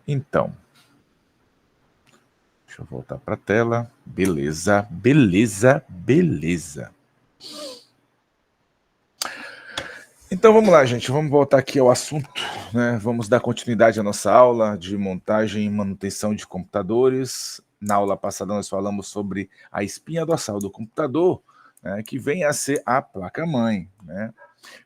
Então, deixa eu voltar para a tela. Beleza, beleza, beleza. Então vamos lá, gente, vamos voltar aqui ao assunto, né? Vamos dar continuidade à nossa aula de montagem e manutenção de computadores. Na aula passada nós falamos sobre a espinha dorsal do computador, né, que vem a ser a placa-mãe, né?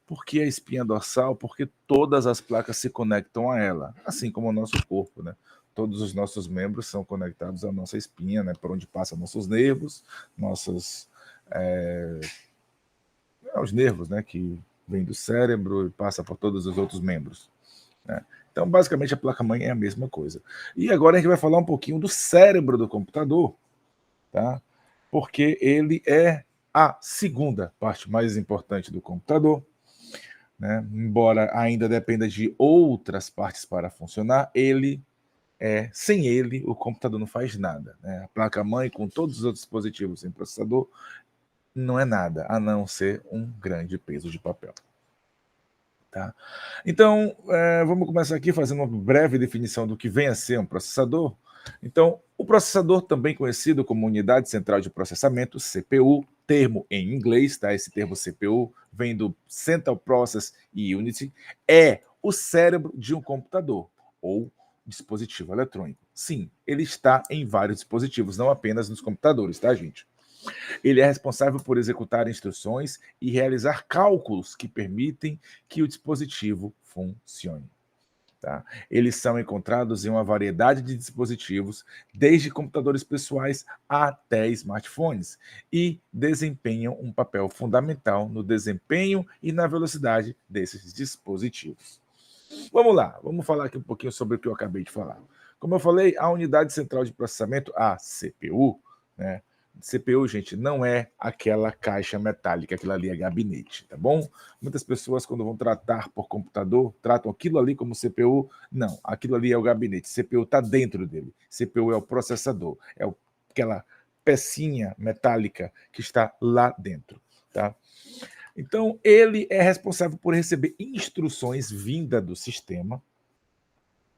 Por que a espinha dorsal? Porque todas as placas se conectam a ela, assim como o nosso corpo, né? Todos os nossos membros são conectados à nossa espinha, né? Por onde passam nossos nervos, os nervos, né? Que vem do cérebro e passa por todos os outros membros, né? Então, basicamente, a placa-mãe é a mesma coisa. E agora a gente vai falar um pouquinho do cérebro do computador, tá? Porque ele é a segunda parte mais importante do computador, né? Embora ainda dependa de outras partes para funcionar, sem ele, o computador não faz nada, né? A placa-mãe, com todos os outros dispositivos sem processador, não é nada, a não ser um grande peso de papel. Tá? Então, vamos começar aqui fazendo uma breve definição do que vem a ser um processador. Então, o processador, também conhecido como Unidade Central de Processamento, CPU, termo em inglês, tá? Esse termo CPU vem do Central Process Unit, é o cérebro de um computador ou dispositivo eletrônico. Sim, ele está em vários dispositivos, não apenas nos computadores, tá, gente? Ele é responsável por executar instruções e realizar cálculos que permitem que o dispositivo funcione. Tá? Eles são encontrados em uma variedade de dispositivos, desde computadores pessoais até smartphones, e desempenham um papel fundamental no desempenho e na velocidade desses dispositivos. Vamos lá, vamos falar aqui um pouquinho sobre o que eu acabei de falar. Como eu falei, a unidade central de processamento, a CPU, né? CPU, gente, não é aquela caixa metálica, aquilo ali é gabinete, tá bom? Muitas pessoas, quando vão tratar por computador, tratam aquilo ali como CPU. Não, aquilo ali é o gabinete. CPU está dentro dele. CPU é o processador, aquela pecinha metálica que está lá dentro, tá? Então, ele é responsável por receber instruções vindas do sistema,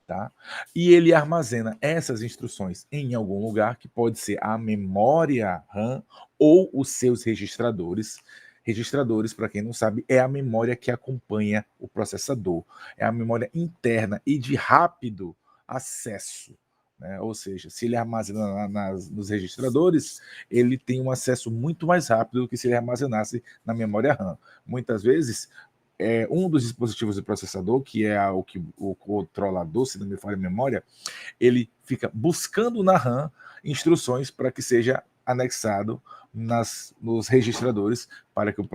tá? E ele armazena essas instruções em algum lugar, que pode ser a memória RAM ou os seus registradores. Registradores, para quem não sabe, é a memória que acompanha o processador. É a memória interna e de rápido acesso, né? Ou seja, se ele armazena nos registradores, ele tem um acesso muito mais rápido do que se ele armazenasse na memória RAM. Muitas vezes, um dos dispositivos do processador, que é o controlador, se não me falha a memória, ele fica buscando na RAM instruções para que seja anexado nos registradores, para que o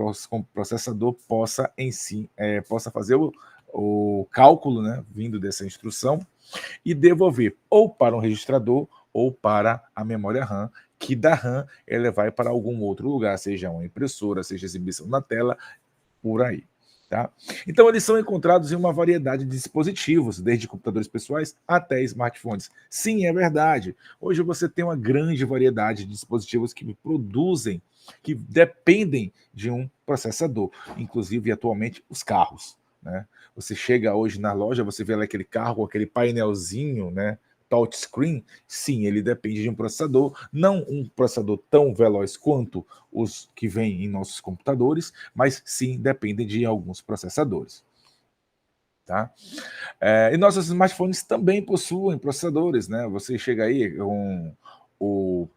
processador possa possa fazer o cálculo, né, vindo dessa instrução, e devolver ou para um registrador ou para a memória RAM, que da RAM ela vai para algum outro lugar, seja uma impressora, seja exibição na tela, por aí. Tá? Então, eles são encontrados em uma variedade de dispositivos, desde computadores pessoais até smartphones. Sim, é verdade. Hoje você tem uma grande variedade de dispositivos que produzem, que dependem de um processador, inclusive atualmente os carros, né? Você chega hoje na loja, você vê lá aquele carro com aquele painelzinho, né, touchscreen. Sim, ele depende de um processador, não um processador tão veloz quanto os que vêm em nossos computadores, mas sim dependem de alguns processadores. Tá? E nossos smartphones também possuem processadores, né? Você chega aí com o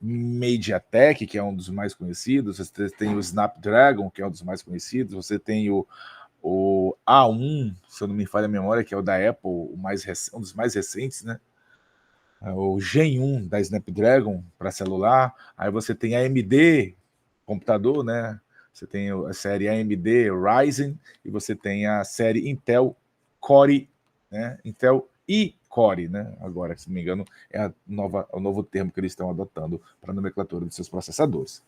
MediaTek, que é um dos mais conhecidos, você tem o Snapdragon, que é um dos mais conhecidos, você tem o A1, se eu não me falha a memória, que é o da Apple, um dos mais recentes, né? O Gen 1 da Snapdragon para celular. Aí você tem a AMD computador, né? Você tem a série AMD Ryzen e você tem a série Intel Core, né? Intel e-Core, né? Agora, se não me engano, é o novo termo que eles estão adotando para a nomenclatura de seus processadores.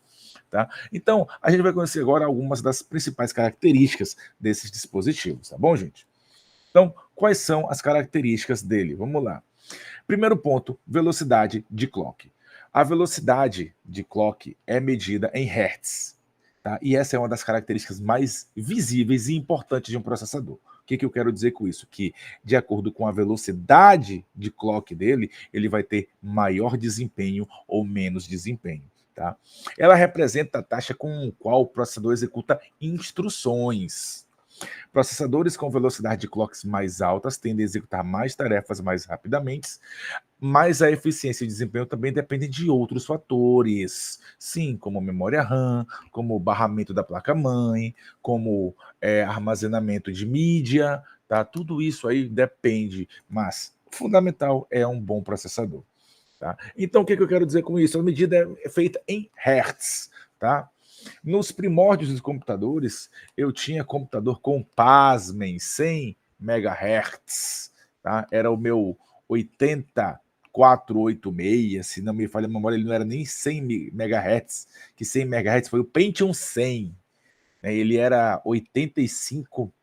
Tá? Então, a gente vai conhecer agora algumas das principais características desses dispositivos, tá bom, gente? Então, quais são as características dele? Vamos lá. Primeiro ponto, velocidade de clock. A velocidade de clock é medida em hertz, tá? E essa é uma das características mais visíveis e importantes de um processador. que eu quero dizer com isso? Que, de acordo com a velocidade de clock dele, ele vai ter maior desempenho ou menos desempenho. Tá? Ela representa a taxa com a qual o processador executa instruções. Processadores com velocidade de clocks mais altas tendem a executar mais tarefas mais rapidamente, mas a eficiência e desempenho também dependem de outros fatores. Sim, como memória RAM, como o barramento da placa-mãe, como armazenamento de mídia, tá? Tudo isso aí depende, mas fundamental é um bom processador. Tá? Então, o que eu quero dizer com isso? A medida é feita em Hertz. Tá? Nos primórdios dos computadores, eu tinha computador com, pasmem, 100 MHz. Tá? Era o meu 8486, se não me falha a memória, ele não era nem 100 MHz, que 100 MHz foi o Pentium 100. Né? Ele era 85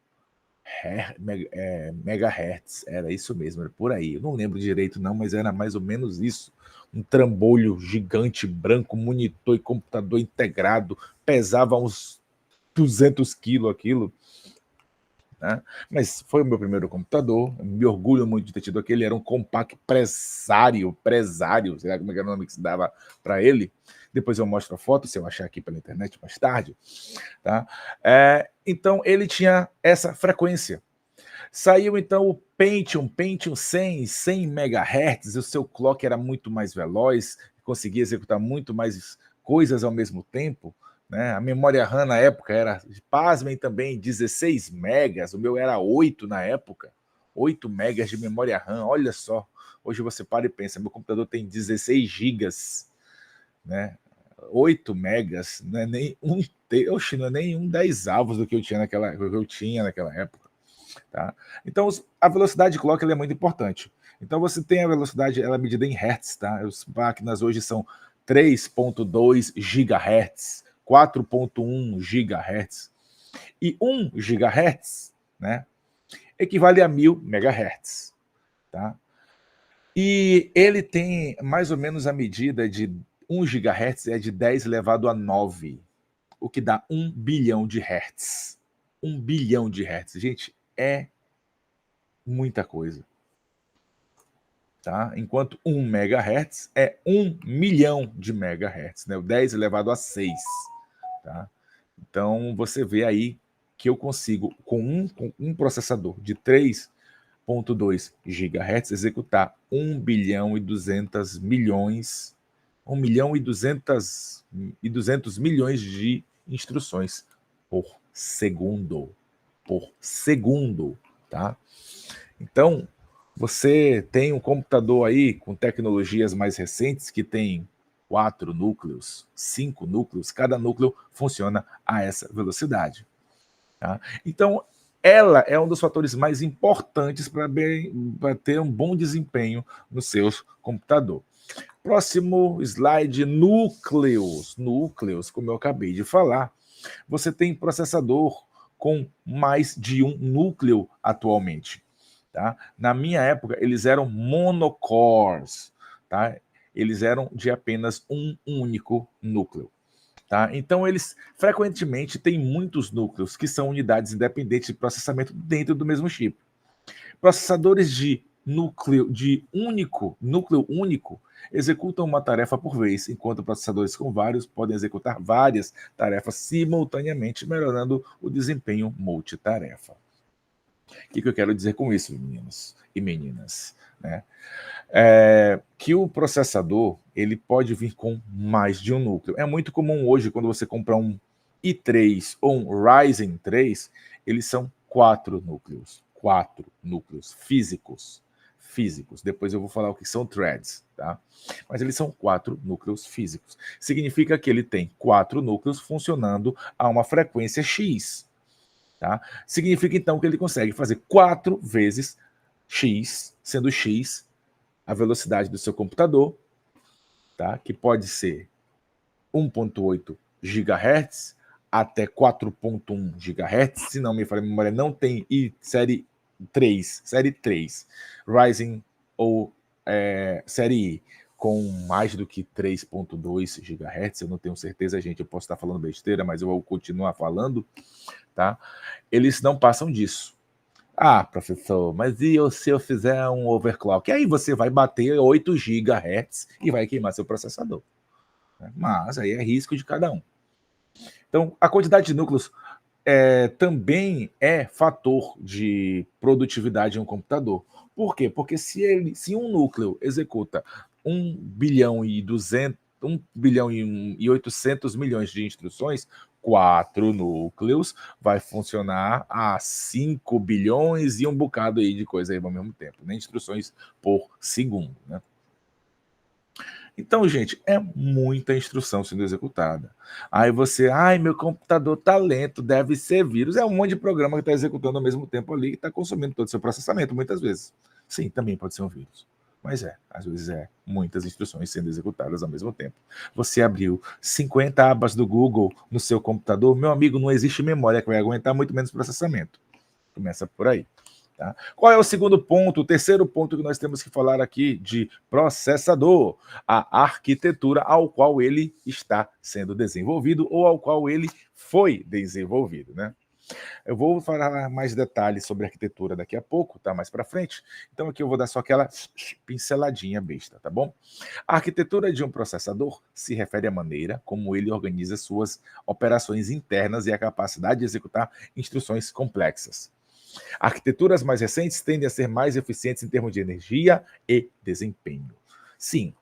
megahertz, era isso mesmo, era por aí. Eu não lembro direito não, mas era mais ou menos isso. Um trambolho gigante, branco, monitor e computador integrado, pesava uns 200 quilos aquilo. Né? Mas foi o meu primeiro computador, me orgulho muito de ter tido aquele, era um Compaq Presário, sei lá como é que era o nome que se dava para ele. Depois eu mostro a foto, se eu achar aqui pela internet mais tarde. Tá? Então ele tinha essa frequência. Saiu então o Pentium 100 MHz, o seu clock era muito mais veloz, conseguia executar muito mais coisas ao mesmo tempo. Né? A memória RAM na época era, pasmem também, 16 megas, o meu era 8 na época, 8 megas de memória RAM, olha só. Hoje você para e pensa, meu computador tem 16 gigas, né? 8 megas, não é nem um, não é nem um 10 avos do que eu tinha naquela época. Tá? Então, a velocidade de clock é muito importante. Então, você tem a velocidade, ela é medida em hertz. Tá? As máquinas hoje são 3.2 GHz, 4.1 GHz. E 1 GHz, né, equivale a 1000 MHz. Tá? E ele tem mais ou menos a medida de 1 GHz é de 10 elevado a 9, o que dá 1 bilhão de hertz. 1 bilhão de hertz. Gente, é muita coisa. Tá? Enquanto 1 MHz é 1 milhão de megahertz, né? O 10 elevado a 6. Tá? Então, você vê aí que eu consigo, com um processador de 3.2 GHz, executar 1 bilhão e 200 milhões, 1 milhão e 200 milhões de instruções por segundo. Por segundo, tá? Então, você tem um computador aí com tecnologias mais recentes que tem 4 núcleos, 5 núcleos, cada núcleo funciona a essa velocidade. Tá? Então, ela é um dos fatores mais importantes para ter um bom desempenho no seu computador. Próximo slide, núcleos. Núcleos, como eu acabei de falar, você tem processador com mais de um núcleo atualmente. Tá? Na minha época, eles eram monocores, tá? Eles eram de apenas um único núcleo. Tá? Então, eles frequentemente têm muitos núcleos, que são unidades independentes de processamento dentro do mesmo chip. Processadores de núcleo único executam uma tarefa por vez, enquanto processadores com vários podem executar várias tarefas simultaneamente, melhorando o desempenho multitarefa. O que eu quero dizer com isso, meninos e meninas? Né? Que o processador ele pode vir com mais de um núcleo. É muito comum hoje, quando você comprar um i3 ou um Ryzen 3, eles são 4 núcleos. 4 núcleos físicos. Depois eu vou falar o que são threads. Tá? Mas eles são 4 núcleos físicos. Significa que ele tem 4 núcleos funcionando a uma frequência X. Tá? Significa, então, que ele consegue fazer 4 vezes x, sendo x a velocidade do seu computador, tá? Que pode ser 1.8 GHz até 4.1 GHz, se não me falha a memória, não tem série 3, Ryzen ou série I, com mais do que 3.2 GHz, eu não tenho certeza, gente, eu posso estar falando besteira, mas eu vou continuar falando, tá? Eles não passam disso. Ah, professor, mas se eu fizer um overclock? Aí você vai bater 8 GHz e vai queimar seu processador, né? Mas aí é risco de cada um. Então, a quantidade de núcleos também é fator de produtividade em um computador. Por quê? Porque se um núcleo executa 1 bilhão e 800 milhões de instruções, 4 núcleos vai funcionar a 5 bilhões e um bocado aí de coisa aí ao mesmo tempo, né? Instruções por segundo, né? Então, gente, é muita instrução sendo executada. Aí você, ai, meu computador tá lento, deve ser vírus. É um monte de programa que está executando ao mesmo tempo ali e está consumindo todo o seu processamento, muitas vezes. Sim, também pode ser um vírus. Mas às vezes muitas instruções sendo executadas ao mesmo tempo. Você abriu 50 abas do Google no seu computador, meu amigo, não existe memória que vai aguentar, muito menos processamento. Começa por aí. Tá? Qual é o segundo ponto, o terceiro ponto que nós temos que falar aqui de processador? A arquitetura ao qual ele está sendo desenvolvido ou ao qual ele foi desenvolvido, né? Eu vou falar mais detalhes sobre arquitetura daqui a pouco, tá? Mais para frente. Então aqui eu vou dar só aquela pinceladinha besta, tá bom? A arquitetura de um processador se refere à maneira como ele organiza suas operações internas e a capacidade de executar instruções complexas. Arquiteturas mais recentes tendem a ser mais eficientes em termos de energia e desempenho. Sim,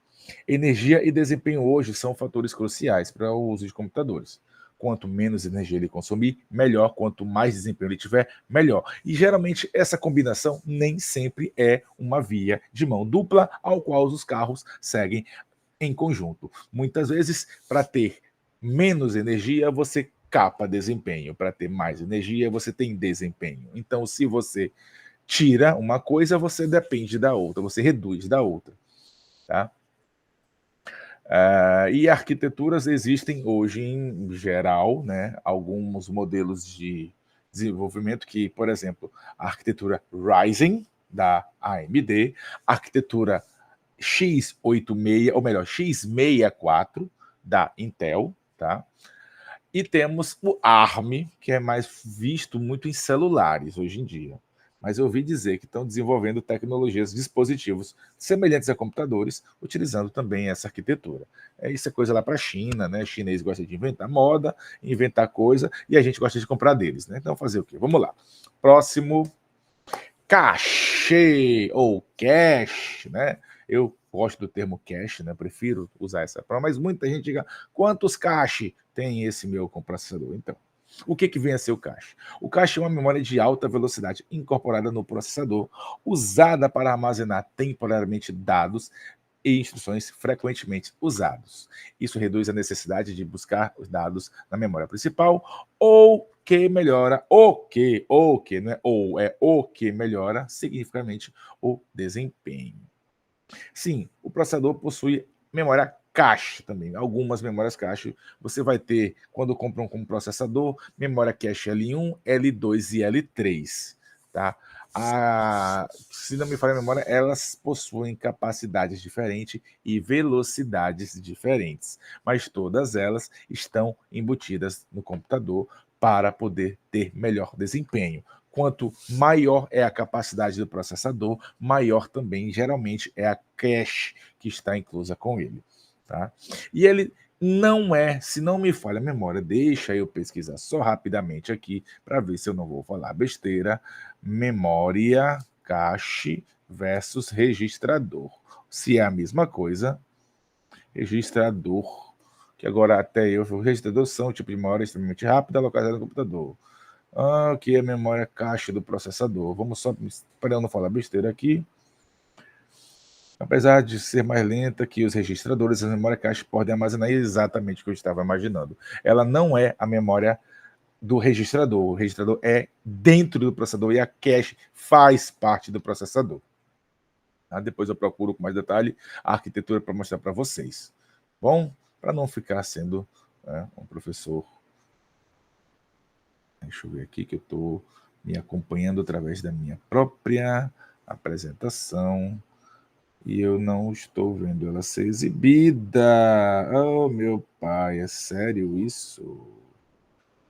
energia e desempenho hoje são fatores cruciais para o uso de computadores. Quanto menos energia ele consumir, melhor. Quanto mais desempenho ele tiver, melhor. E geralmente essa combinação nem sempre é uma via de mão dupla ao qual os carros seguem em conjunto. Muitas vezes, para ter menos energia, você capa desempenho. Para ter mais energia, você tem desempenho. Então, se você tira uma coisa, você depende da outra, você reduz da outra. Tá? E arquiteturas existem hoje em geral, né? Alguns modelos de desenvolvimento que, por exemplo, a arquitetura Ryzen da AMD, a arquitetura x86, ou melhor, x64 da Intel, tá? E temos o ARM, que é mais visto muito em celulares hoje em dia. Mas eu ouvi dizer que estão desenvolvendo tecnologias, dispositivos semelhantes a computadores, utilizando também essa arquitetura. Isso é coisa lá para a China, né? O chinês gosta de inventar moda, inventar coisa, e a gente gosta de comprar deles, né? Então, fazer o quê? Vamos lá. Próximo, cache ou cache, né? Eu gosto do termo cache, né? Prefiro usar essa palavra, mas muita gente diga quantos cache tem esse meu processador. Então, o que vem a ser o cache? O cache é uma memória de alta velocidade incorporada no processador, usada para armazenar temporariamente dados e instruções frequentemente usados. Isso reduz a necessidade de buscar os dados na memória principal ou que melhora não é ou, é o que melhora significativamente o desempenho. Sim, o processador possui memória cache também. Algumas memórias cache você vai ter quando compra um processador, memória cache L1, L2 e L3, tá? Se não me falha a memória, elas possuem capacidades diferentes e velocidades diferentes, mas todas elas estão embutidas no computador para poder ter melhor desempenho. Quanto maior é a capacidade do processador, maior também, geralmente, é a cache que está inclusa com ele. Tá? E ele não é, se não me falha a memória, deixa eu pesquisar só rapidamente aqui para ver se eu não vou falar besteira. Memória, cache versus registrador. Se é a mesma coisa, registrador, que agora até eu, o registrador são um tipo de memória extremamente rápida localizada no computador. Aqui é a memória cache do processador. Vamos só, para eu não falar besteira aqui. Apesar de ser mais lenta que os registradores, a memória cache podem armazenar exatamente o que eu estava imaginando. Ela não é a memória do registrador. O registrador é dentro do processador e a cache faz parte do processador. Tá? Depois eu procuro com mais detalhe a arquitetura para mostrar para vocês. Bom, para não ficar sendo um professor. Deixa eu ver aqui que eu estou me acompanhando através da minha própria apresentação e eu não estou vendo ela ser exibida. Oh, meu pai, é sério isso?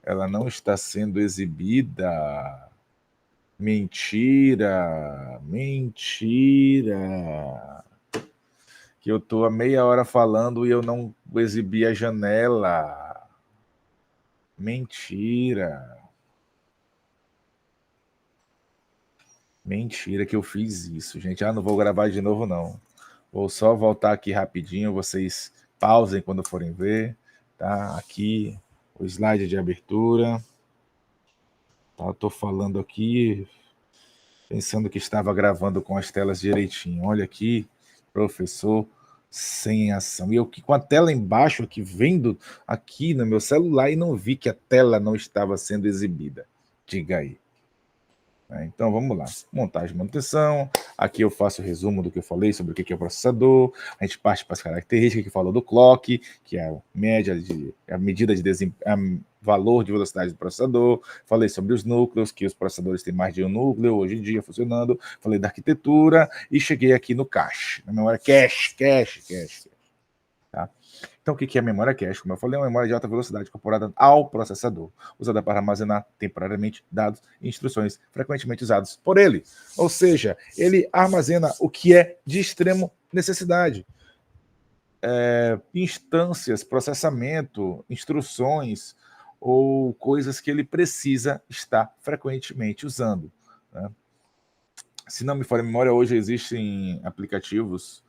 Ela não está sendo exibida. Mentira, mentira. Que eu tô há meia hora falando e eu não exibi a janela. Mentira. Mentira que eu fiz isso, gente. Não vou gravar de novo, não. Vou só voltar aqui rapidinho, vocês pausem quando forem ver, tá? Aqui o slide de abertura. Tá? Eu tô falando aqui, pensando que estava gravando com as telas direitinho. Olha aqui, professor sem ação. E eu com a tela embaixo aqui, vendo aqui no meu celular e não vi que a tela não estava sendo exibida. Diga aí. Então vamos lá, montagem e manutenção. Aqui eu faço o resumo do que eu falei sobre o que é o processador. A gente parte para as características que falou do clock, que é a medida de valor de velocidade do processador. Falei sobre os núcleos, que os processadores têm mais de um núcleo hoje em dia funcionando. Falei da arquitetura e cheguei aqui no cache, na memória cache. Tá? Então, o que é a memória cache? Como eu falei, é uma memória de alta velocidade incorporada ao processador, usada para armazenar temporariamente dados e instruções frequentemente usados por ele. Ou seja, ele armazena o que é de extremo necessidade. Instâncias, processamento, instruções ou coisas que ele precisa estar frequentemente usando. Né? Se não me falha a memória, hoje existem aplicativos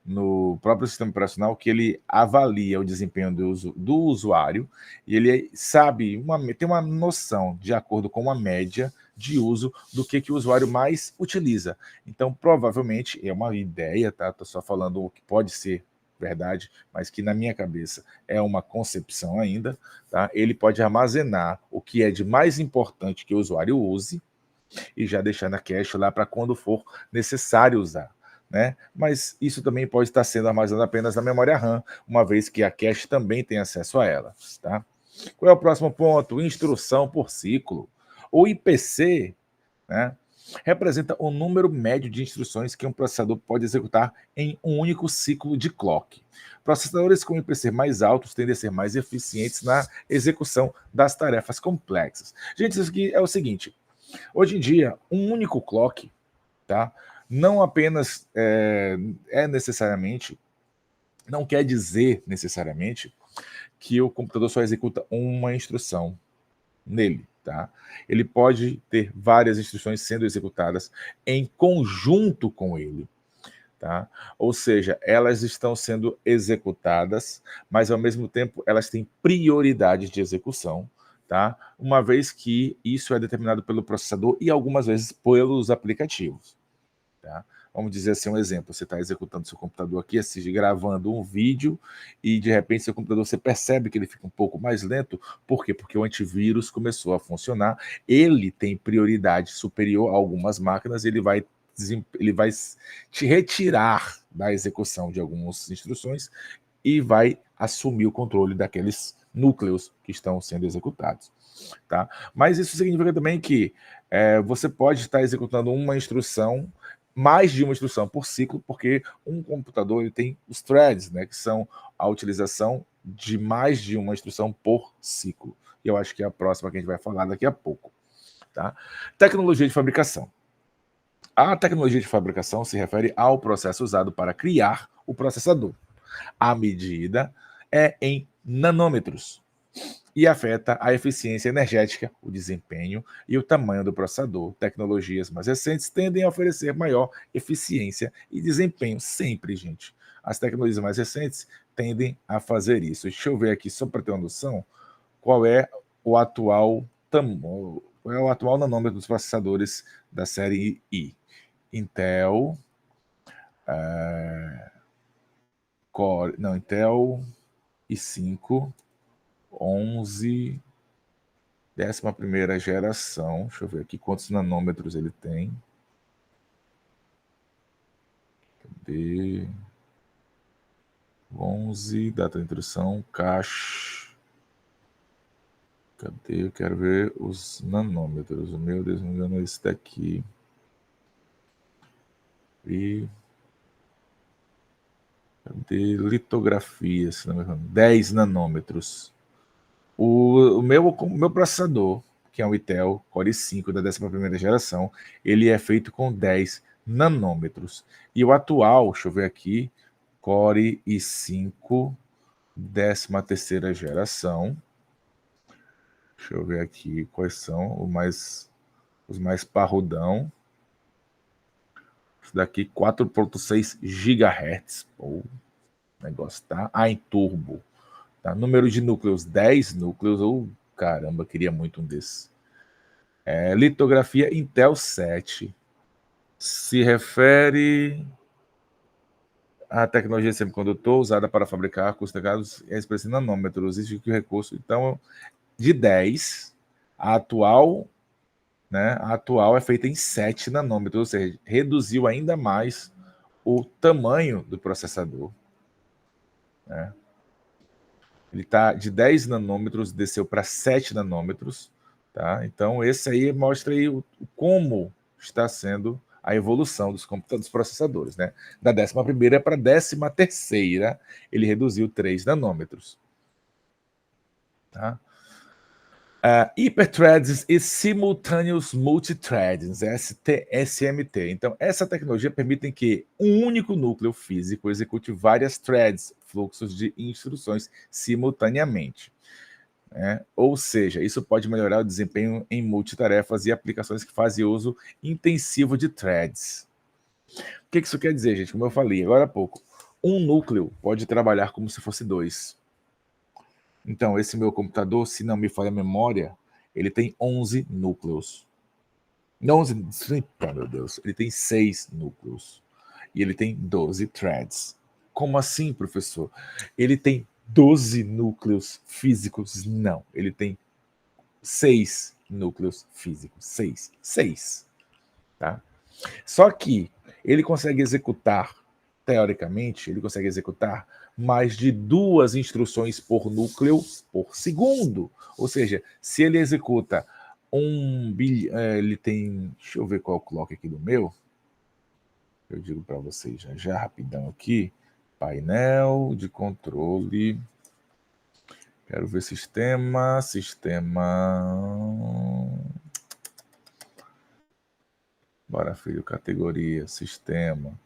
no próprio sistema operacional que ele avalia o desempenho do usuário e ele sabe, tem uma noção, de acordo com uma média de uso, do que o usuário mais utiliza. Então, provavelmente, é uma ideia, tá? Estou só falando o que pode ser verdade, mas que na minha cabeça é uma concepção ainda, tá? Ele pode armazenar o que é de mais importante que o usuário use, e já deixar na cache lá para quando for necessário usar. Né? Mas isso também pode estar sendo armazenado apenas na memória RAM, uma vez que a cache também tem acesso a ela. Tá? Qual é o próximo ponto? Instrução por ciclo. O IPC, né, representa o número médio de instruções que um processador pode executar em um único ciclo de clock. Processadores com IPC mais altos tendem a ser mais eficientes na execução das tarefas complexas. Gente, isso aqui é o seguinte: hoje em dia, um único clock, tá? Não apenas necessariamente, não quer dizer necessariamente que o computador só executa uma instrução nele, tá? Ele pode ter várias instruções sendo executadas em conjunto com ele, tá? Ou seja, elas estão sendo executadas, mas ao mesmo tempo elas têm prioridade de execução, tá? Uma vez que isso é determinado pelo processador e algumas vezes pelos aplicativos, tá? Vamos dizer assim, um exemplo: você está executando seu computador aqui, gravando um vídeo, e de repente seu computador, você percebe que ele fica um pouco mais lento. Por quê? Porque o antivírus começou a funcionar, ele tem prioridade superior a algumas máquinas, ele vai te retirar da execução de algumas instruções e vai assumir o controle daqueles núcleos que estão sendo executados. Tá? Mas isso significa também que você pode estar executando uma instrução, mais de uma instrução por ciclo, porque um computador ele tem os threads, né, que são a utilização de mais de uma instrução por ciclo. E eu acho que é a próxima que a gente vai falar daqui a pouco. Tá? Tecnologia de fabricação. A tecnologia de fabricação se refere ao processo usado para criar o processador. A medida é em nanômetros e afeta a eficiência energética, o desempenho e o tamanho do processador. Tecnologias mais recentes tendem a oferecer maior eficiência e desempenho sempre, gente. As tecnologias mais recentes tendem a fazer isso. Deixa eu ver aqui, só para ter uma noção, qual é o atual nanômetro dos processadores da série I. Intel, Intel i5 11, 11ª geração. Deixa eu ver aqui quantos nanômetros ele tem. Cadê? 11, data de introdução, cache. Cadê? Eu quero ver os nanômetros. O meu, Deus, não me engano, é esse daqui. E cadê? Litografia, se não me engano. 10 nanômetros. O meu processador, que é um Intel Core i5 da 11ª geração, ele é feito com 10 nanômetros. E o atual, deixa eu ver aqui, Core i5, 13ª geração. Deixa eu ver aqui quais são os mais parrudão. Isso daqui, 4.6 GHz. O negócio tá em turbo. Tá? Número de núcleos, 10 núcleos. Caramba, queria muito um desses. Litografia Intel 7. Se refere à tecnologia de semicondutor usada para fabricar considerados expressão nanômetros. Existe que o recurso, então, de 10, a atual é feita em 7 nanômetros, ou seja, reduziu ainda mais o tamanho do processador. Né? Ele está de 10 nanômetros, desceu para 7 nanômetros. Tá? Então, esse aí mostra aí como está sendo a evolução dos processadores. Né? Da 11ª para a 13ª, ele reduziu 3 nanômetros. Tá? Hyperthreads e Simultaneous Multithreading, SMT. Então, essa tecnologia permite que um único núcleo físico execute várias threads, fluxos de instruções, simultaneamente. Ou seja, isso pode melhorar o desempenho em multitarefas e aplicações que fazem uso intensivo de threads. O que isso quer dizer, gente? Como eu falei agora há pouco, um núcleo pode trabalhar como se fosse 2. Então, esse meu computador, se não me falha a memória, ele tem 11 núcleos. 11, meu Deus, ele tem 6 núcleos. E ele tem 12 threads. Como assim, professor? Ele tem 12 núcleos físicos? Não, ele tem 6 núcleos físicos. 6. Tá? Só que ele consegue executar, teoricamente, mais de 2 instruções por núcleo por segundo. Ou seja, se ele executa ele tem... Deixa eu ver qual é o clock aqui do meu. Eu digo para vocês já rapidão aqui. Painel de controle. Quero ver sistema. Bora, filho, categoria, sistema.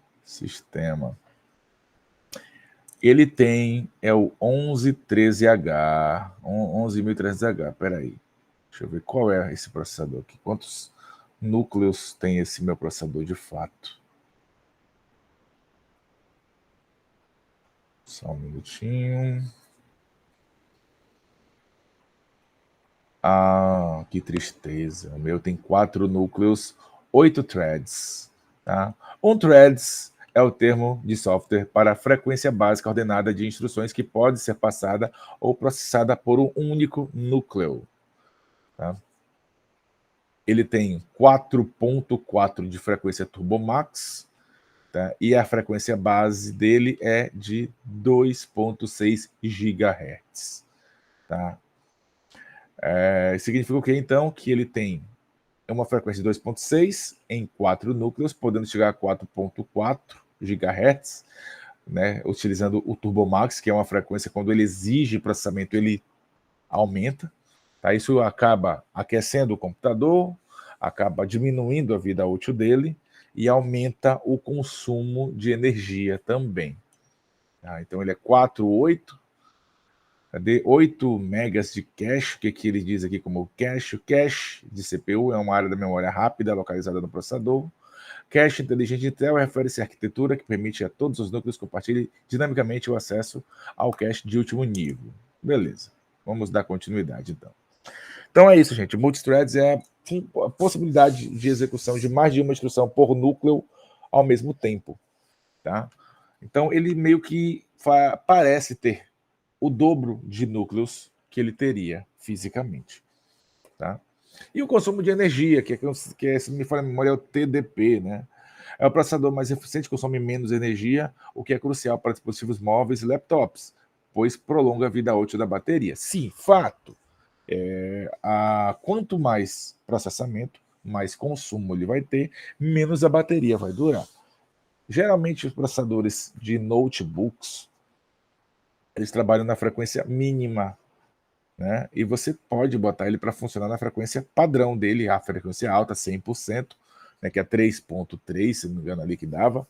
Ele tem, o 1113H, 11.300H, peraí. Deixa eu ver qual é esse processador aqui. Quantos núcleos tem esse meu processador de fato? Só um minutinho. Que tristeza. O meu tem 4 núcleos, 8 threads. Tá? Um threads é o termo de software para a frequência básica ordenada de instruções que pode ser passada ou processada por um único núcleo. Tá? Ele tem 4.4 de frequência Turbo Max, tá? E a frequência base dele é de 2.6 GHz. Tá? Significa o que, então? Que ele tem uma frequência de 2.6 em 4 núcleos, podendo chegar a 4.4 GHz, né, utilizando o Turbo Max, que é uma frequência, quando ele exige processamento, ele aumenta. Tá? Isso acaba aquecendo o computador, acaba diminuindo a vida útil dele e aumenta o consumo de energia também. Tá? Então ele é 4.8, de 8 megas de cache, que ele diz aqui como cache. O cache de CPU é uma área da memória rápida localizada no processador. Cache inteligente Intel refere-se à arquitetura que permite a todos os núcleos compartilhem dinamicamente o acesso ao cache de último nível. Beleza, vamos dar continuidade então. Então é isso, gente. Multithreads é a possibilidade de execução de mais de uma instrução por núcleo ao mesmo tempo. Tá? Então ele meio que parece ter o dobro de núcleos que ele teria fisicamente. Tá? E o consumo de energia, que se me falha a memória, é o TDP, né? É o processador mais eficiente, consome menos energia, o que é crucial para dispositivos móveis e laptops, pois prolonga a vida útil da bateria. Sim, fato. Quanto mais processamento, mais consumo ele vai ter, menos a bateria vai durar. Geralmente, os processadores de notebooks, eles trabalham na frequência mínima né? E você pode botar ele para funcionar na frequência padrão dele, a frequência alta, 100%, né, que é 3.3, se não me engano, ali que dava.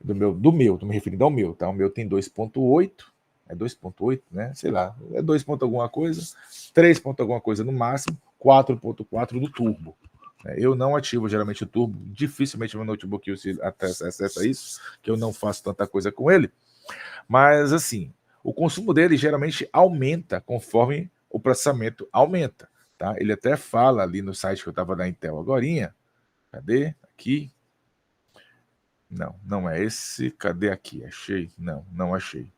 Tô me referindo ao meu, tá? O meu tem 2.8, é 2.8, né? Sei lá, é 2 ponto alguma coisa, 3 ponto alguma coisa no máximo, 4.4 no turbo. Eu não ativo geralmente o turbo, dificilmente meu notebook acessa isso, que eu não faço tanta coisa com ele. Mas assim, o consumo dele geralmente aumenta conforme o processamento aumenta, tá? Ele até fala ali no site que eu estava da Intel agorinha. Cadê? Aqui. Não, não é esse. Cadê aqui? Achei? Não, não achei.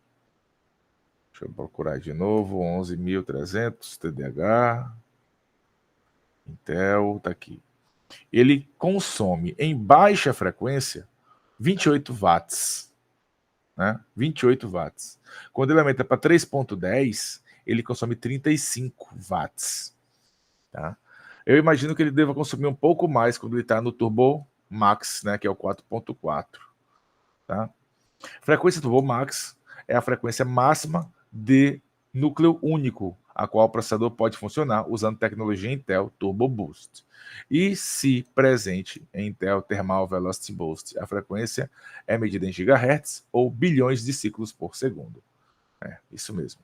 Deixa eu procurar de novo. 11.300 TDH. Intel, tá aqui. Ele consome em baixa frequência 28 watts, né? 28 watts. Quando ele aumenta para 3.10, ele consome 35 watts, tá? Eu imagino que ele deva consumir um pouco mais quando ele está no Turbo Max, né, que é o 4.4, tá? Frequência Turbo Max é a frequência máxima de núcleo único, a qual o processador pode funcionar usando tecnologia Intel Turbo Boost. E se presente em Intel Thermal Velocity Boost, a frequência é medida em gigahertz ou bilhões de ciclos por segundo. É, isso mesmo.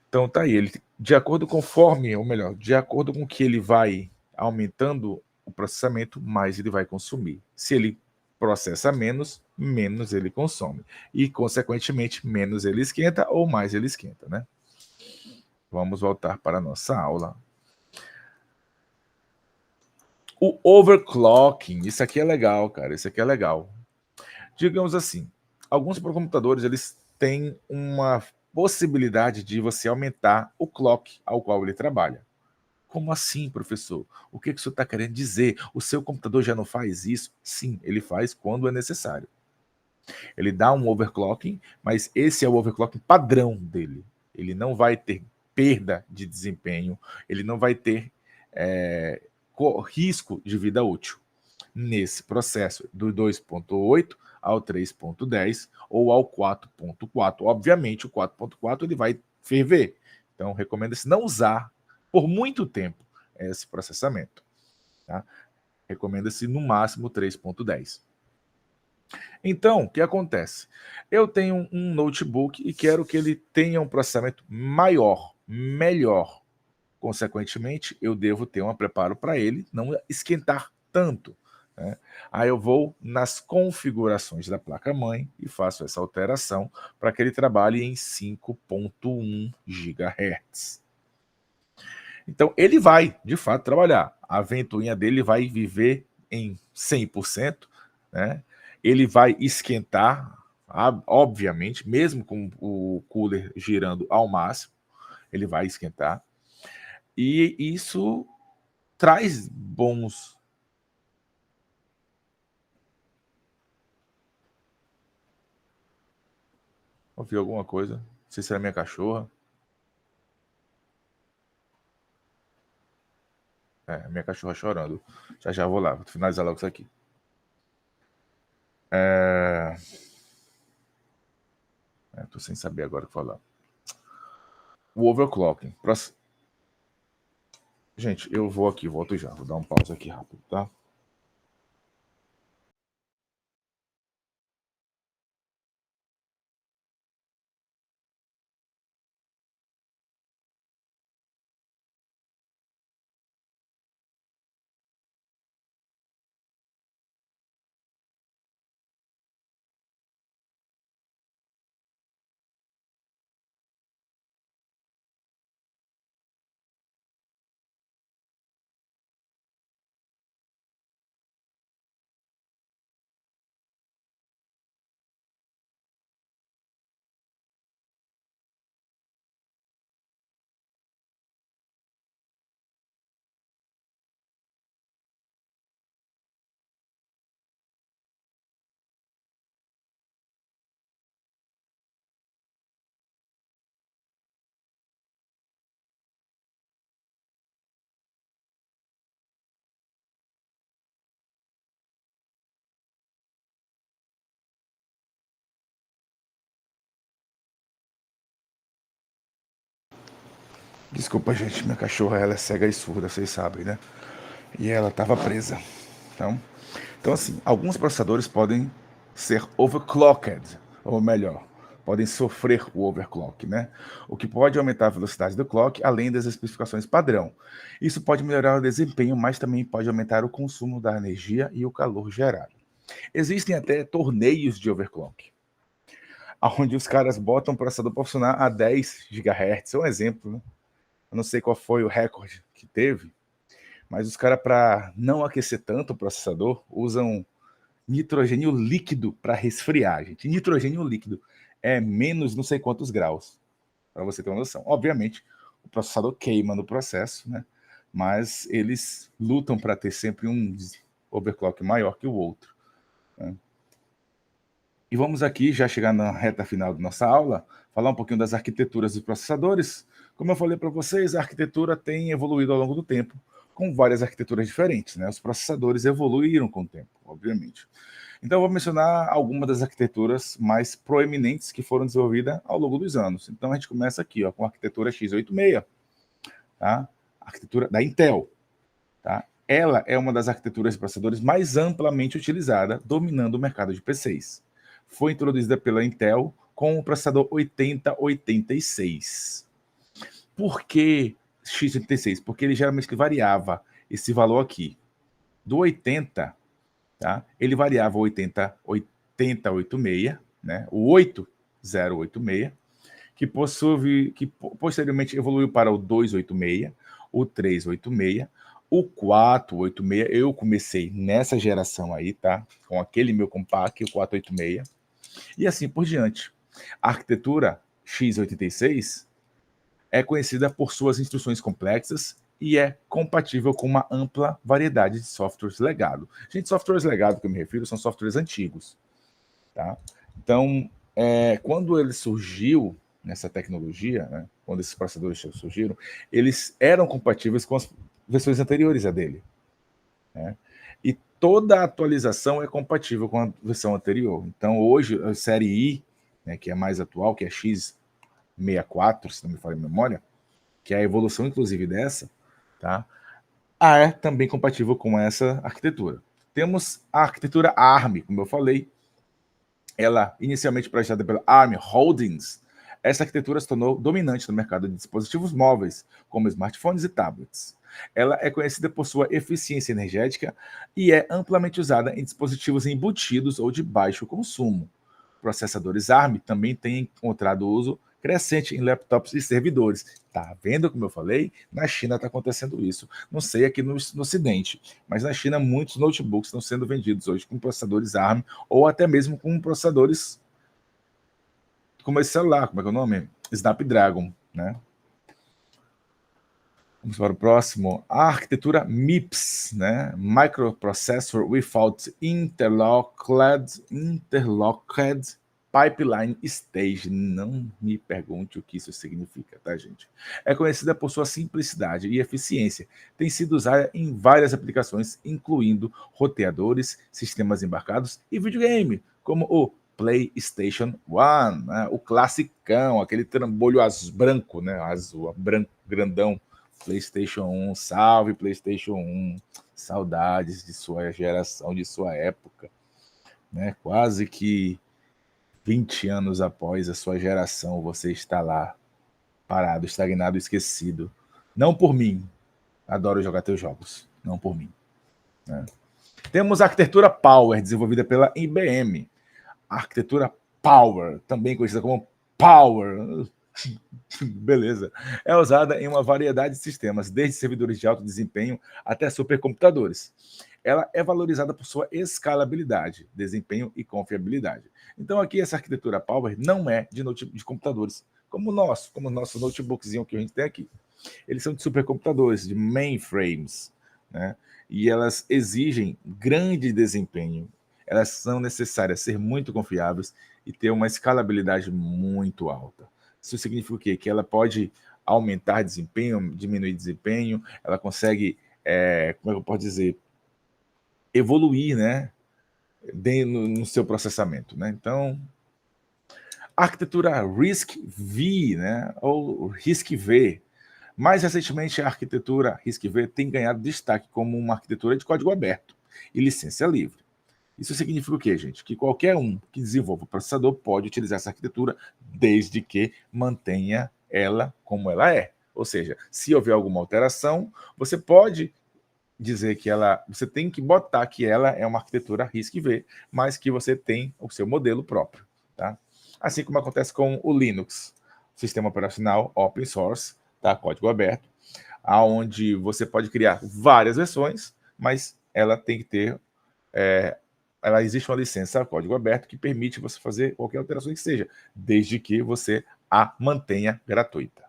Então tá aí, ele, de acordo conforme, ou melhor, de acordo com que ele vai aumentando o processamento, mais ele vai consumir. Se ele processa menos, menos ele consome. E, consequentemente, menos ele esquenta ou mais ele esquenta, né? Vamos voltar para a nossa aula. O overclocking, isso aqui é legal, cara, isso aqui é legal. Digamos assim, alguns computadores, eles têm uma possibilidade de você aumentar o clock ao qual ele trabalha. Como assim, professor? O que você está querendo dizer? O seu computador já não faz isso? Sim, ele faz quando é necessário. Ele dá um overclocking, mas esse é o overclocking padrão dele. Ele não vai ter perda de desempenho, ele não vai ter risco de vida útil nesse processo do 2.8 ao 3.10 ou ao 4.4. Obviamente, o 4.4 ele vai ferver. Então, recomenda-se não usar por muito tempo esse processamento. Tá? Recomenda-se no máximo 3.10. Então, o que acontece? Eu tenho um notebook e quero que ele tenha um processamento maior, melhor. Consequentemente, eu devo ter um preparo para ele não esquentar tanto. Né? Aí eu vou nas configurações da placa-mãe e faço essa alteração para que ele trabalhe em 5.1 GHz. Então, ele vai, de fato, trabalhar. A ventoinha dele vai viver em 100%, né? Ele vai esquentar, obviamente, mesmo com o cooler girando ao máximo, ele vai esquentar. E isso traz bons... Ouvi alguma coisa? Não sei se era minha cachorra. É, minha cachorra chorando. Já já vou lá, vou finalizar logo isso aqui. Tô sem saber agora o que falar. O overclocking. Gente, eu vou aqui, volto já. Vou dar um pause aqui rápido, tá? Desculpa, gente, minha cachorra ela é cega e surda, vocês sabem, né? E ela estava presa. Então, assim, alguns processadores podem ser overclocked, ou melhor, podem sofrer o overclock, né? O que pode aumentar a velocidade do clock, além das especificações padrão. Isso pode melhorar o desempenho, mas também pode aumentar o consumo da energia e o calor gerado. Existem até torneios de overclock, onde os caras botam o processador para funcionar a 10 GHz. É um exemplo, né? Eu não sei qual foi o recorde que teve, mas os caras, para não aquecer tanto o processador, usam nitrogênio líquido para resfriar, gente. Nitrogênio líquido é menos não sei quantos graus, para você ter uma noção. Obviamente, o processador queima no processo, né? Mas eles lutam para ter sempre um overclock maior que o outro, né? E vamos aqui, já chegar na reta final da nossa aula, falar um pouquinho das arquiteturas dos processadores. Como eu falei para vocês, a arquitetura tem evoluído ao longo do tempo, com várias arquiteturas diferentes, né? Os processadores evoluíram com o tempo, obviamente. Então, eu vou mencionar algumas das arquiteturas mais proeminentes que foram desenvolvidas ao longo dos anos. Então, a gente começa aqui ó, com a arquitetura x86, tá? A arquitetura da Intel. Tá? Ela é uma das arquiteturas de processadores mais amplamente utilizada, dominando o mercado de PCs. Foi introduzida pela Intel com o processador 8086. Por que x86? Porque ele geralmente variava esse valor aqui. Do 80, tá? Ele variava o 8086, né? O 8086, que posteriormente evoluiu para o 286, o 386, o 486. Eu comecei nessa geração aí, tá? Com aquele meu compact, o 486, e assim por diante. A arquitetura x86 é conhecida por suas instruções complexas e é compatível com uma ampla variedade de softwares legado. Gente, softwares legado que eu me refiro são softwares antigos, tá? Então, quando ele surgiu nessa tecnologia, né, quando esses processadores surgiram, eles eram compatíveis com as versões anteriores a dele, né? E toda atualização é compatível com a versão anterior. Então, hoje, a série I, né, que é mais atual, que é x64, se não me falha a memória, que é a evolução, inclusive, dessa, tá? É também compatível com essa arquitetura. Temos a arquitetura ARM, como eu falei, ela inicialmente projetada pela ARM Holdings. Essa arquitetura se tornou dominante no mercado de dispositivos móveis, como smartphones e tablets. Ela é conhecida por sua eficiência energética e é amplamente usada em dispositivos embutidos ou de baixo consumo. Processadores ARM também têm encontrado uso crescente em laptops e servidores. Tá vendo como eu falei? Na China está acontecendo isso. Não sei aqui no Ocidente, mas na China muitos notebooks estão sendo vendidos hoje com processadores ARM ou até mesmo com processadores como esse celular, como é que é o nome? Snapdragon, né? Vamos para o próximo. A arquitetura MIPS, né? Microprocessor Without Interlocked Pipeline Stage. Não me pergunte o que isso significa, tá, gente? É conhecida por sua simplicidade e eficiência. Tem sido usada em várias aplicações, incluindo roteadores, sistemas embarcados e videogame, como o PlayStation 1, né? O classicão, aquele trambolho azul, branco, né? Azul, branco, grandão. PlayStation 1, salve PlayStation 1, saudades de sua geração, de sua época, né? Quase que 20 anos após a sua geração, você está lá, parado, estagnado, esquecido. Não por mim, adoro jogar teus jogos, não por mim, né? Temos a arquitetura Power, desenvolvida pela IBM. A arquitetura Power, também conhecida como Power, beleza, é usada em uma variedade de sistemas, desde servidores de alto desempenho até supercomputadores. Ela é valorizada por sua escalabilidade, desempenho e confiabilidade. Então aqui essa arquitetura Power não é de computadores como nossos notebooks que a gente tem aqui. Eles são de supercomputadores, de mainframes, né? E elas exigem grande desempenho. Elas são necessárias ser muito confiáveis e ter uma escalabilidade muito alta. Isso significa o quê? Que ela pode aumentar desempenho, diminuir desempenho, ela consegue, como é que eu posso dizer, evoluir, né, no seu processamento, né? Então, a arquitetura RISC-V, né, ou RISC-V, Mais recentemente, a arquitetura RISC-V tem ganhado destaque como uma arquitetura de código aberto e licença livre. Isso significa o quê, gente? Que qualquer um que desenvolva o processador pode utilizar essa arquitetura desde que mantenha ela como ela é. Ou seja, se houver alguma alteração, você pode dizer que você tem que botar que ela é uma arquitetura RISC-V, mas que você tem o seu modelo próprio, tá? Assim como acontece com o Linux, sistema operacional open source, tá? Código aberto, aonde você pode criar várias versões, mas ela tem que ter ela existe uma licença código aberto que permite você fazer qualquer alteração que seja, desde que você a mantenha gratuita.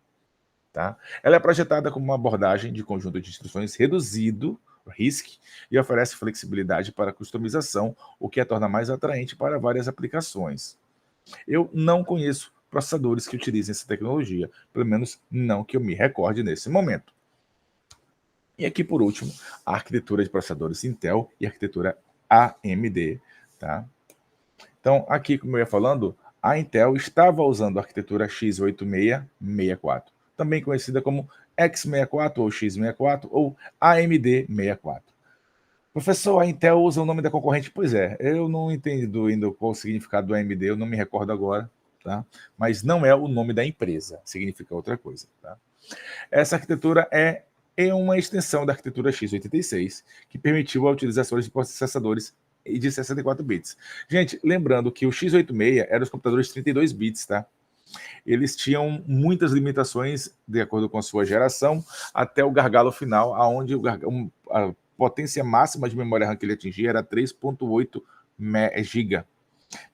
Tá? Ela é projetada como uma abordagem de conjunto de instruções reduzido, RISC, e oferece flexibilidade para customização, o que a torna mais atraente para várias aplicações. Eu não conheço processadores que utilizem essa tecnologia, pelo menos não que eu me recorde nesse momento. E aqui, por último, a arquitetura de processadores Intel e a arquitetura AMD. Tá? Então, aqui, como eu ia falando, a Intel estava usando a arquitetura x86-64, também conhecida como x64 ou x64 ou AMD64. Professor, a Intel usa o nome da concorrente? Pois é, eu não entendo ainda qual o significado do AMD, eu não me recordo agora, tá? Mas não é o nome da empresa, significa outra coisa. Tá? Essa arquitetura é uma extensão da arquitetura x86, que permitiu a utilização de processadores de 64 bits. Gente, lembrando que o x86 era os computadores de 32 bits, tá? Eles tinham muitas limitações de acordo com a sua geração, até o gargalo final, aonde a potência máxima de memória RAM que ele atingia era 3.8 GB.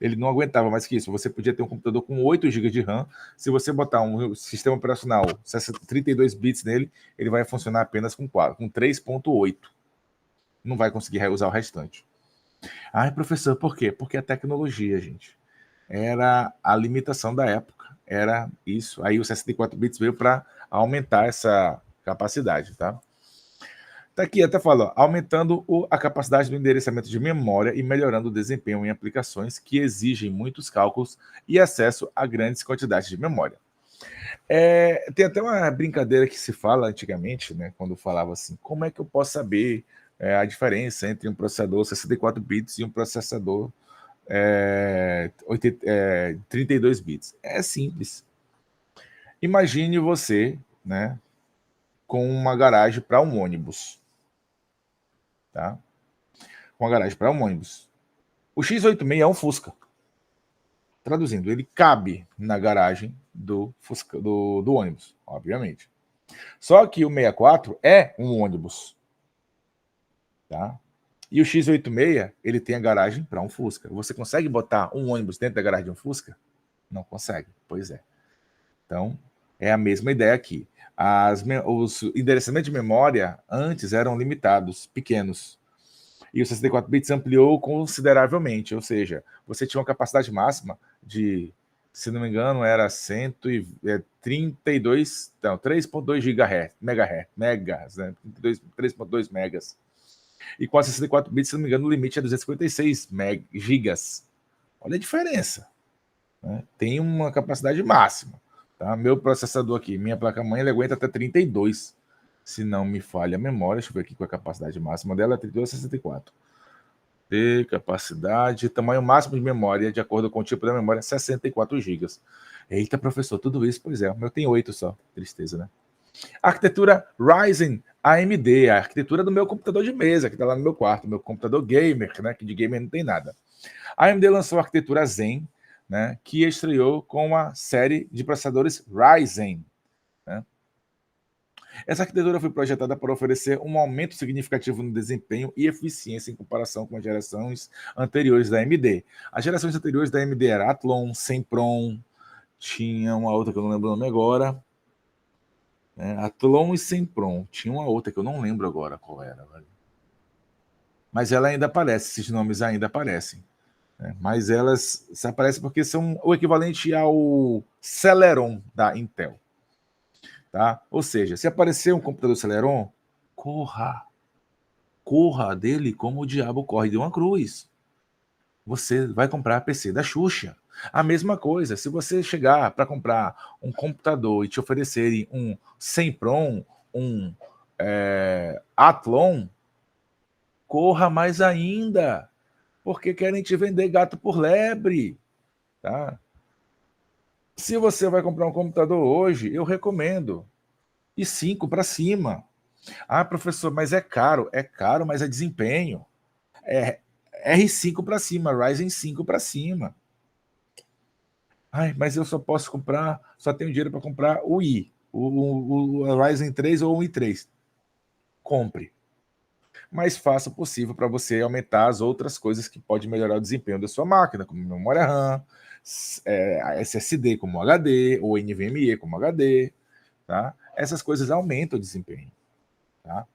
Ele não aguentava mais que isso. Você podia ter um computador com 8 GB de RAM. Se você botar um sistema operacional 32 bits nele, ele vai funcionar apenas com 3.8. Não vai conseguir reusar o restante. Ai, professor, por quê? Porque a tecnologia, gente, era a limitação da época. Era isso. Aí o 64 bits veio para aumentar essa capacidade, tá? Tá aqui, até fala, aumentando a capacidade do endereçamento de memória e melhorando o desempenho em aplicações que exigem muitos cálculos e acesso a grandes quantidades de memória. Tem até uma brincadeira que se fala antigamente, né, quando falava assim, como é que eu posso saber a diferença entre um processador 64 bits e um processador 32 bits? É simples. Imagine você, né, com uma garagem para um ônibus. Tá? Uma garagem para um ônibus. O x86 é um Fusca. Traduzindo, ele cabe na garagem do ônibus, obviamente. Só que o 64 é um ônibus. Tá? E o x86, ele tem a garagem para um Fusca. Você consegue botar um ônibus dentro da garagem de um Fusca? Não consegue. Pois é. Então, é a mesma ideia aqui. Os endereçamentos de memória antes eram limitados, pequenos. E o 64 bits ampliou consideravelmente, ou seja, você tinha uma capacidade máxima de, se não me engano, era 3.2 megas, né? 3.2 megas. E com a 64 bits, se não me engano, o limite é 256 gigas. Olha a diferença. Né? Tem uma capacidade máxima. Tá? Meu processador aqui, minha placa-mãe, ele aguenta até 32. Se não me falha a memória, deixa eu ver aqui com a capacidade máxima dela, é 32 a 64. De capacidade, tamanho máximo de memória, de acordo com o tipo da memória, 64 GB. Eita, professor, tudo isso? Pois é, o meu tem 8 só. Tristeza, né? Arquitetura Ryzen AMD, a arquitetura do meu computador de mesa, que está lá no meu quarto, meu computador gamer, né? Que de gamer não tem nada. A AMD lançou a arquitetura Zen, né? Que estreou com a série de processadores Ryzen. Né? Essa arquitetura foi projetada para oferecer um aumento significativo no desempenho e eficiência em comparação com as gerações anteriores da AMD. As gerações anteriores da AMD eram Athlon, Sempron, tinha uma outra que eu não lembro o nome agora. Athlon e Sempron. Tinha uma outra que eu não lembro agora qual era. Mas ela ainda aparece, esses nomes ainda aparecem. Mas elas aparecem porque são o equivalente ao Celeron da Intel. Tá? Ou seja, se aparecer um computador Celeron, corra dele como o diabo corre de uma cruz. Você vai comprar PC da Xuxa. A mesma coisa, se você chegar para comprar um computador e te oferecerem um Sempron, um Athlon, corra mais ainda, porque querem te vender gato por lebre, tá? Se você vai comprar um computador hoje, eu recomendo i5 para cima. Ah, professor, mas é caro, mas é desempenho. É R5 para cima, Ryzen 5 para cima. Ai, mas eu só posso comprar, só tenho dinheiro para comprar o i, o Ryzen 3 ou o i3. Compre. Mas faça o possível para você aumentar as outras coisas que podem melhorar o desempenho da sua máquina, como memória RAM, SSD como HD, ou NVMe como HD. Tá? Essas coisas aumentam o desempenho. Tá?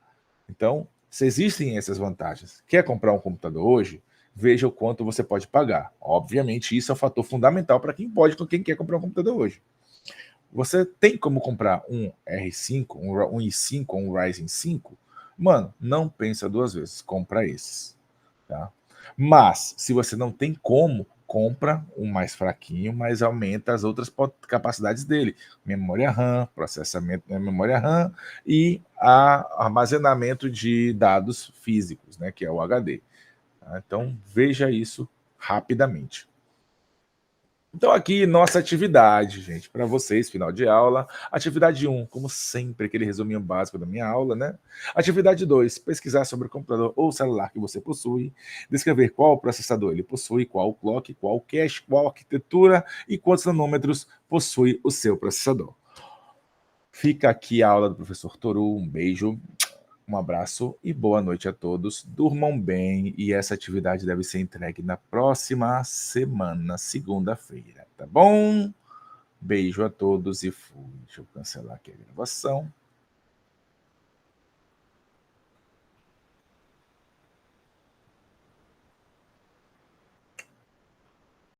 Então, se existem essas vantagens, quer comprar um computador hoje, veja o quanto você pode pagar. Obviamente, isso é um fator fundamental para quem quer comprar um computador hoje. Você tem como comprar um R5, um i5 ou um Ryzen 5? Mano, não pensa duas vezes, compra esses. Tá? Mas, se você não tem como, compra um mais fraquinho, mas aumenta as outras capacidades dele. Memória RAM, processamento da memória RAM e armazenamento de dados físicos, né, que é o HD. Tá? Então, veja isso rapidamente. Então, aqui, nossa atividade, gente, para vocês, final de aula. Atividade 1, como sempre, aquele resuminho básico da minha aula, né? Atividade 2, pesquisar sobre o computador ou celular que você possui, descrever qual processador ele possui, qual clock, qual cache, qual arquitetura e quantos nanômetros possui o seu processador. Fica aqui a aula do professor Toru, um beijo. Um abraço e boa noite a todos. Durmam bem e essa atividade deve ser entregue na próxima semana, segunda-feira, tá bom? Beijo a todos e fui. Deixa eu cancelar aqui a gravação.